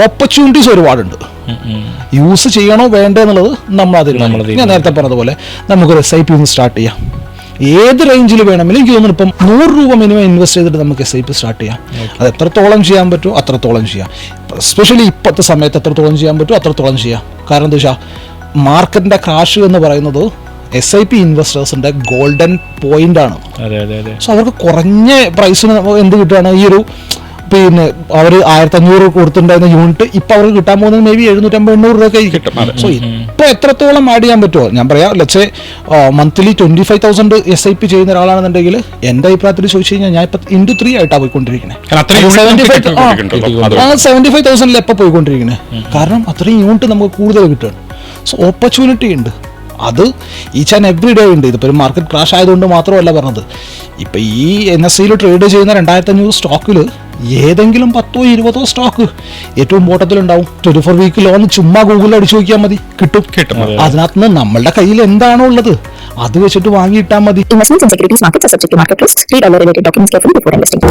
Opportunities ഒരുപാടുണ്ട്. Use ചെയ്യണോ വേണ്ടേ എന്നുള്ളത് നമ്മളതിൽ ഞാൻ നേരത്തെ പറഞ്ഞതുപോലെ നമുക്കൊരു SIP ഒന്ന് സ്റ്റാർട്ട് ചെയ്യാം. ഏത് റേഞ്ചിൽ വേണമെങ്കിലും എനിക്ക് തോന്നുന്നു ഇപ്പം 100 രൂപ മിനിമം ഇൻവെസ്റ്റ് ചെയ്തിട്ട് നമുക്ക് SIP സ്റ്റാർട്ട് ചെയ്യാം. അത് എത്രത്തോളം ചെയ്യാൻ പറ്റുമോ അത്രത്തോളം ചെയ്യാം. എസ്പെഷ്യലി ഇപ്പോഴത്തെ സമയത്ത് എത്രത്തോളം ചെയ്യാൻ പറ്റുമോ അത്രത്തോളം ചെയ്യാം. കാരണം എന്താ വെച്ചാൽ മാർക്കറ്റിൻ്റെ ക്രാഷ് എന്ന് പറയുന്നത് SIP ഇൻവെസ്റ്റേഴ്സിൻ്റെ ഗോൾഡൻ പോയിന്റ് ആണ്. സോ അവർക്ക് കുറഞ്ഞ പ്രൈസിന് എന്ത് കിട്ടുകയാണ്, ഈ ഒരു പിന്നെ അവർ 1500 കൊടുത്തിട്ടുണ്ടായിരുന്ന യൂണിറ്റ് ഇപ്പം അവർക്ക് കിട്ടാൻ പോകുന്നത് മേ ബി 750-800 രൂപയൊക്കെ കിട്ടും. സോ ഇപ്പോൾ എത്രത്തോളം ആഡ് ചെയ്യാൻ പറ്റുമോ ഞാൻ പറയാം. ലെറ്റ്സ് മന്ത്ലി 25,000 SIP ചെയ്യുന്ന ഒരാളാണെന്നുണ്ടെങ്കിൽ എൻ്റെ അഭിപ്രായത്തിൽ ചോദിച്ചു കഴിഞ്ഞാൽ ഞാൻ ഇപ്പം × 3 ആയിട്ടാണ് പോയിക്കൊണ്ടിരിക്കുന്നത്. 75,000 എപ്പോൾ പോയിക്കൊണ്ടിരിക്കുന്നത്. കാരണം അത്രയും യൂണിറ്റ് നമുക്ക് കൂടുതൽ കിട്ടുകയാണ്. സോ ഓപ്പർച്യൂണിറ്റി ഉണ്ട്. അത് ഈച്ച് ആൻഡ് എവറി ഡേ ഉണ്ട്. ഇതിപ്പോൾ ഒരു മാർക്കറ്റ് ക്രാഷ് ആയതുകൊണ്ട് മാത്രമല്ല പറഞ്ഞത്. ഇപ്പം ഈ NSEയിൽ ട്രേഡ് ചെയ്യുന്ന 2500 സ്റ്റോക്കിൽ ഏതെങ്കിലും 10-20 സ്റ്റോക്ക് ഏറ്റവും ബോട്ടത്തിലുണ്ടാവും. 24 വീക്ക് ലോൺ ചുമ്മാ ഗൂഗിളിൽ അടിച്ചു നോക്കിയാൽ മതി, കിട്ടും. അതിനകത്ത് നിന്ന് നമ്മളുടെ കയ്യിൽ എന്താണോ ഉള്ളത് അത് വെച്ചിട്ട് വാങ്ങിയിട്ടാൽ മതി. Investments in securities markets are subject to market risks. Read all related documents carefully before investing.